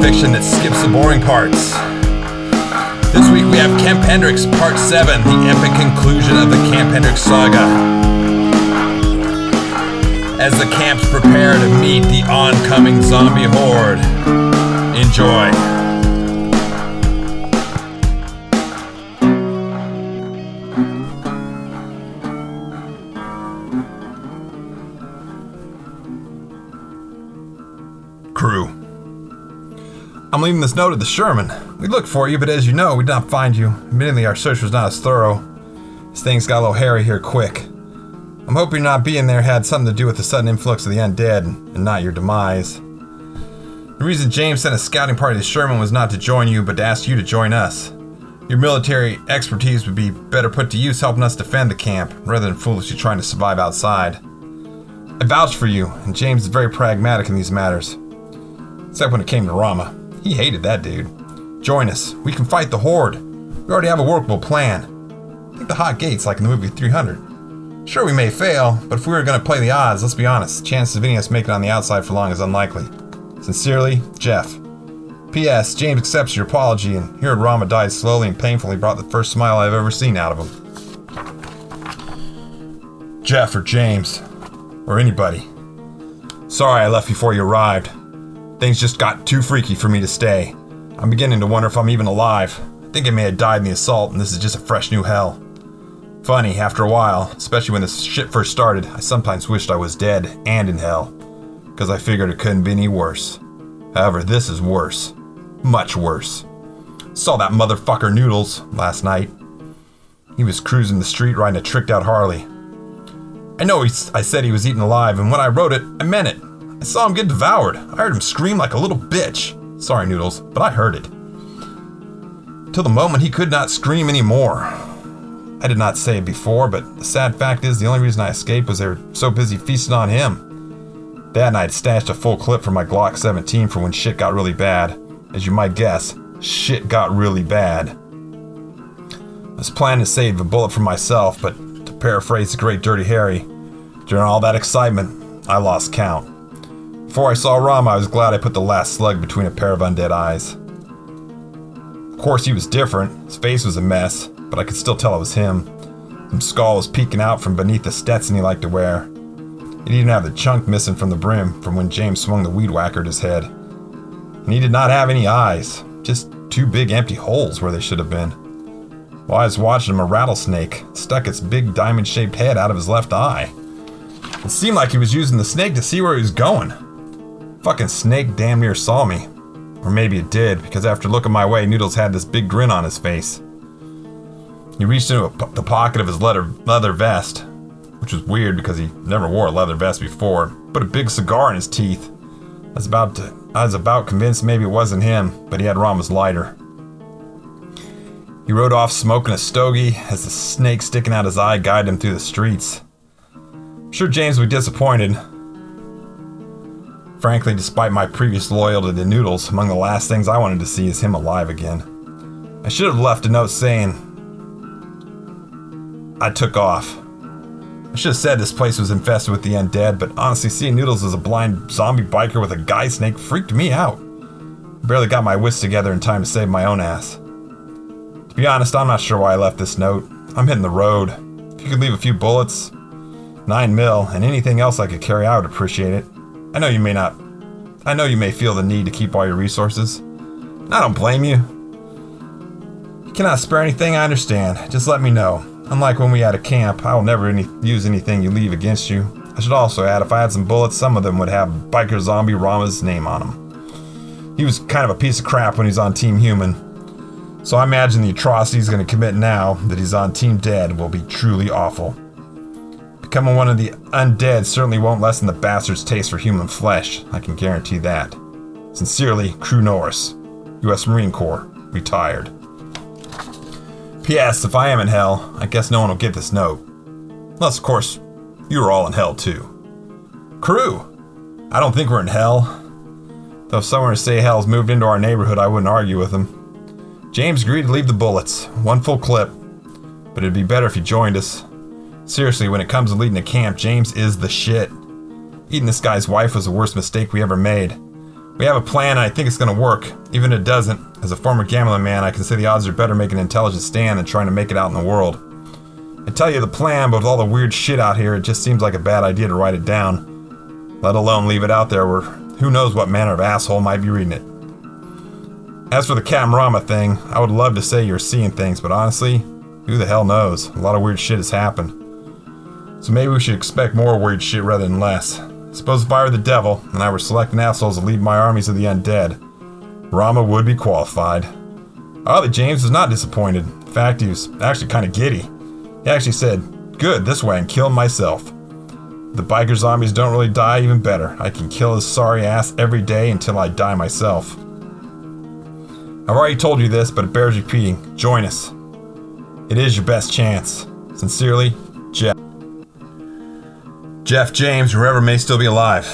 fiction that skips the boring parts. This week we have Camp Hendrix Part 7, the epic conclusion of the Camp Hendrix saga. As the camps prepare to meet the oncoming zombie horde. Enjoy. Crew. I'm leaving this note at the Sherman. We looked for you, but as you know, we did not find you. Admittedly, our search was not as thorough. This thing's got a little hairy here quick. I'm hoping not being there had something to do with the sudden influx of the undead, and not your demise. The reason James sent a scouting party to Sherman was not to join you, but to ask you to join us. Your military expertise would be better put to use helping us defend the camp, rather than foolishly trying to survive outside. I vouched for you, and James is very pragmatic in these matters. Except when it came to Rama. He hated that dude. Join us. We can fight the horde. We already have a workable plan. Think the hot gates like in the movie 300. Sure, we may fail, but if we were going to play the odds, let's be honest, the chances of any of us making it on the outside for long is unlikely. Sincerely, Jeff. P.S. James accepts your apology, and hearing Rama died slowly and painfully brought the first smile I've ever seen out of him. Jeff or James. Or anybody. Sorry I left before you arrived. Things just got too freaky for me to stay. I'm beginning to wonder if I'm even alive. I think I may have died in the assault, and this is just a fresh new hell. Funny, after a while, especially when this shit first started, I sometimes wished I was dead and in hell, because I figured it couldn't be any worse. However, this is worse. Much worse. Saw that motherfucker Noodles last night. He was cruising the street riding a tricked out Harley. I know I said he was eaten alive, and when I wrote it, I meant it. I saw him get devoured. I heard him scream like a little bitch. Sorry, Noodles, but I heard it. Till the moment he could not scream anymore. I did not say it before, but the sad fact is the only reason I escaped was they were so busy feasting on him. That night I had stashed a full clip from my Glock 17 for when shit got really bad. As you might guess, shit got really bad. I was planning to save a bullet for myself, but to paraphrase the great Dirty Harry, during all that excitement, I lost count. Before I saw Rama, I was glad I put the last slug between a pair of undead eyes. Of course, he was different. His face was a mess, but I could still tell it was him. Some skull was peeking out from beneath the Stetson he liked to wear. He'd even have the chunk missing from the brim from when James swung the weed whacker at his head. And he did not have any eyes, just two big empty holes where they should have been. While I was watching him, a rattlesnake stuck its big diamond-shaped head out of his left eye. It seemed like he was using the snake to see where he was going. Fucking snake damn near saw me. Or maybe it did, because after looking my way, Noodles had this big grin on his face. He reached into the pocket of his leather vest, which was weird because he never wore a leather vest before, put a big cigar in his teeth. I was about convinced maybe it wasn't him, but he had Rama's lighter. He rode off smoking a stogie as the snake sticking out his eye guided him through the streets. I'm sure James would be disappointed. Frankly, despite my previous loyalty to Noodles, among the last things I wanted to see is him alive again. I should have left a note saying I took off. I should have said this place was infested with the undead, but honestly, seeing Noodles as a blind zombie biker with a guy snake freaked me out. I barely got my wits together in time to save my own ass. To be honest, I'm not sure why I left this note. I'm hitting the road. If you could leave a few bullets, 9 mil, and anything else I could carry, I would appreciate it. I know you may feel the need to keep all your resources. And I don't blame you. If you cannot spare anything, I understand. Just let me know. Unlike when we had a camp, I will never use anything you leave against you. I should also add, if I had some bullets, some of them would have Biker Zombie Rama's name on them. He was kind of a piece of crap when he's on Team Human. So I imagine the atrocities he's going to commit now that he's on Team Dead will be truly awful. Becoming one of the undead certainly won't lessen the bastard's taste for human flesh, I can guarantee that. Sincerely, Crew Norris, U.S. Marine Corps, retired. P.S. If I am in hell, I guess no one will get this note. Unless, of course, you are all in hell too. Crew, I don't think we're in hell. Though if someone were to say hell's moved into our neighborhood, I wouldn't argue with him. James agreed to leave the bullets, one full clip, but it'd be better if he joined us. Seriously, when it comes to leading a camp, James is the shit. Eating this guy's wife was the worst mistake we ever made. We have a plan and I think it's gonna work, even if it doesn't. As a former gambling man, I can say the odds are better making an intelligent stand than trying to make it out in the world. I tell you the plan, but with all the weird shit out here, it just seems like a bad idea to write it down. Let alone leave it out there where who knows what manner of asshole might be reading it. As for the Camrama thing, I would love to say you're seeing things, but honestly, who the hell knows? A lot of weird shit has happened. So maybe we should expect more weird shit rather than less. Suppose if I were the devil, and I were selecting assholes to lead my armies of the undead, Rama would be qualified. Oddly, James was not disappointed. In fact, he was actually kind of giddy. He actually said, "Good, this way I can kill him myself. The biker zombies don't really die, even better. I can kill his sorry ass every day until I die myself." I've already told you this, but it bears repeating. Join us. It is your best chance. Sincerely, Jeff. Jeff James, wherever may still be alive.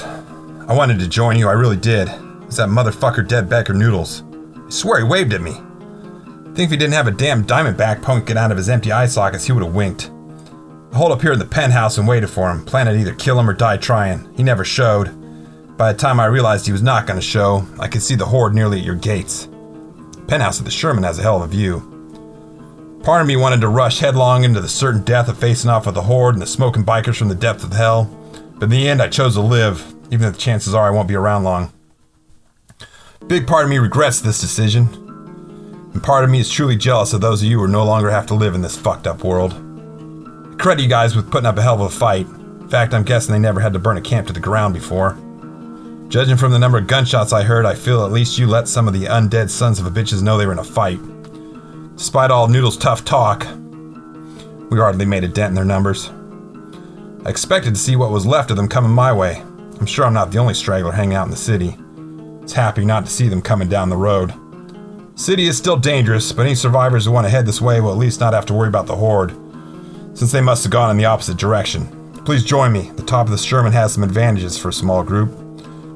I wanted to join you, I really did. It's that motherfucker Dead Becker Noodles. I swear he waved at me. I think if he didn't have a damn diamondback poking out of his empty eye sockets, he would have winked. I holed up here in the penthouse and waited for him, planning to either kill him or die trying. He never showed. By the time I realized he was not going to show, I could see the horde nearly at your gates. The penthouse of the Sherman has a hell of a view. Part of me wanted to rush headlong into the certain death of facing off with the horde and the smoking bikers from the depth of hell, but in the end I chose to live, even if the chances are I won't be around long. A big part of me regrets this decision, and part of me is truly jealous of those of you who no longer have to live in this fucked up world. I credit you guys with putting up a hell of a fight. In fact, I'm guessing they never had to burn a camp to the ground before. Judging from the number of gunshots I heard, I feel at least you let some of the undead sons of a bitches know they were in a fight. Despite all Noodle's tough talk, we hardly made a dent in their numbers. I expected to see what was left of them coming my way. I'm sure I'm not the only straggler hanging out in the city. I was happy not to see them coming down the road. The city is still dangerous, but any survivors who want to head this way will at least not have to worry about the horde, since they must have gone in the opposite direction. Please join me. The top of the Sherman has some advantages for a small group.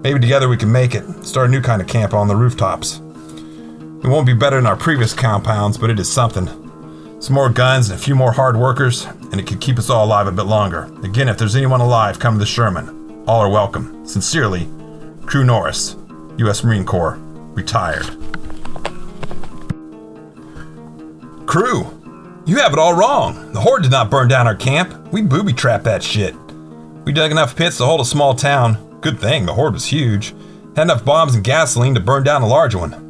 Maybe together we can make it. Start a new kind of camp on the rooftops. It won't be better than our previous compounds, but it is something. Some more guns and a few more hard workers, and it could keep us all alive a bit longer. Again, if there's anyone alive, come to the Sherman. All are welcome. Sincerely, Crew Norris, U.S. Marine Corps, retired. Crew, you have it all wrong. The horde did not burn down our camp. We booby-trapped that shit. We dug enough pits to hold a small town. Good thing, the horde was huge. Had enough bombs and gasoline to burn down a large one.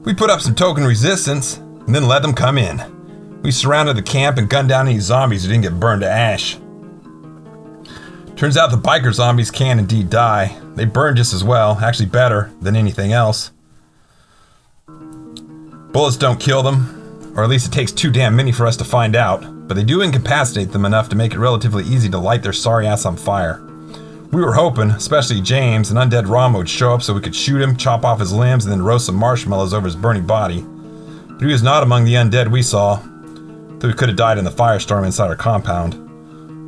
We put up some token resistance, and then let them come in. We surrounded the camp and gunned down any zombies who didn't get burned to ash. Turns out the biker zombies can indeed die. They burn just as well, actually better than anything else. Bullets don't kill them, or at least it takes too damn many for us to find out, but they do incapacitate them enough to make it relatively easy to light their sorry ass on fire. We were hoping, especially James, an undead Rama would show up so we could shoot him, chop off his limbs, and then roast some marshmallows over his burning body. But he was not among the undead we saw, though he could have died in the firestorm inside our compound.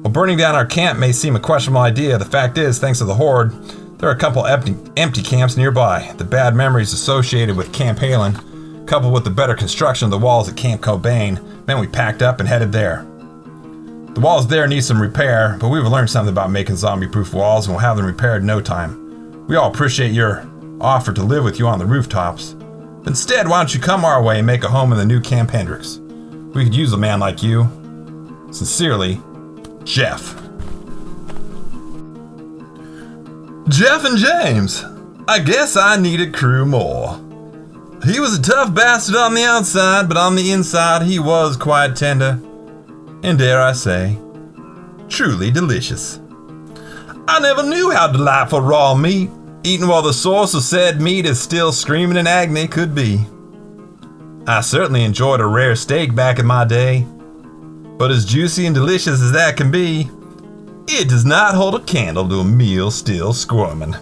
While burning down our camp may seem a questionable idea, the fact is, thanks to the horde, there are a couple empty camps nearby. The bad memories associated with Camp Halen, coupled with the better construction of the walls at Camp Cobain, meant we packed up and headed there. The walls there need some repair, but we've learned something about making zombie-proof walls and we'll have them repaired in no time. We all appreciate your offer to live with you on the rooftops. But instead, why don't you come our way and make a home in the new Camp Hendrix? We could use a man like you. Sincerely, Jeff. Jeff and James. I guess I needed Crew more. He was a tough bastard on the outside, but on the inside he was quite tender. And dare I say, truly delicious. I never knew how delightful raw meat, eaten while the source of said meat is still screaming in agony, could be. I certainly enjoyed a rare steak back in my day, but as juicy and delicious as that can be, it does not hold a candle to a meal still squirming.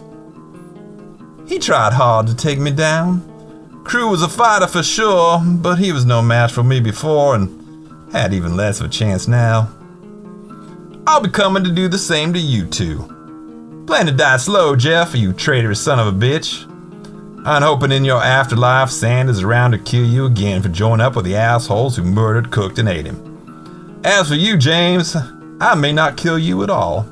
He tried hard to take me down. Crew was a fighter for sure, but he was no match for me before and had even less of a chance now. I'll be coming to do the same to you two. Plan to die slow, Jeff, you traitorous son of a bitch. I'm hoping in your afterlife Sand is around to kill you again for joining up with the assholes who murdered, cooked, and ate him. As for you, James, I may not kill you at all.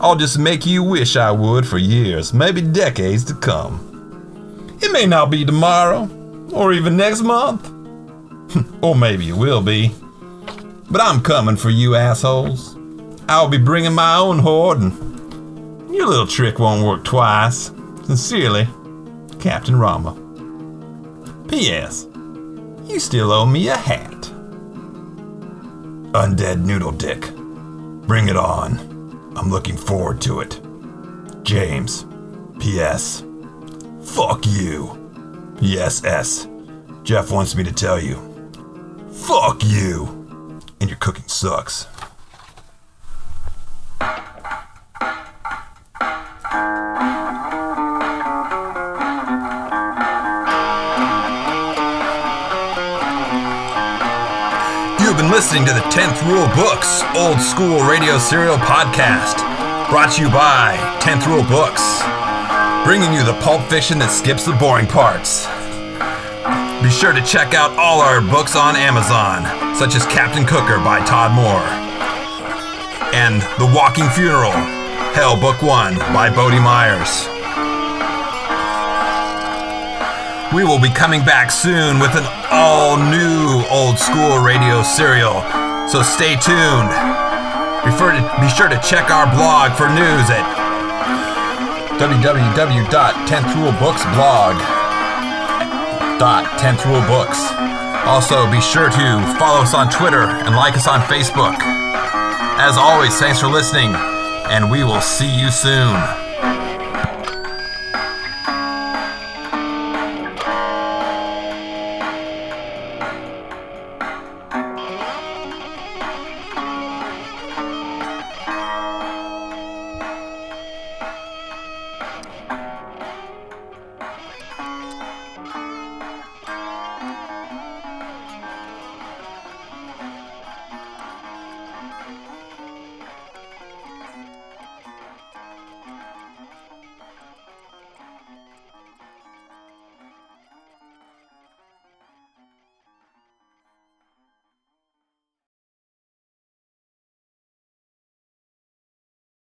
I'll just make you wish I would for years, maybe decades to come. It may not be tomorrow, or even next month, or maybe it will be. But I'm coming for you assholes. I'll be bringing my own horde, and your little trick won't work twice. Sincerely, Captain Rama. P.S. You still owe me a hat. Undead Noodle Dick. Bring it on. I'm looking forward to it. James. P.S. Fuck you. P.S.S. Jeff wants me to tell you. Fuck you. And your cooking sucks. You've been listening to the 10th Rule Books Old School Radio Serial Podcast, brought to you by 10th Rule Books, bringing you the pulp fiction that skips the boring parts. Be sure to check out all our books on Amazon, such as Captain Cooker by Todd Moore, and The Walking Funeral, Hell Book 1 by Bodie Myers. We will be coming back soon with an all-new old school radio serial, so stay tuned. Be sure to check our blog for news at www.10thrulebooksblog.10thrulebooks. Also, be sure to follow us on Twitter and like us on Facebook. As always, thanks for listening, and we will see you soon.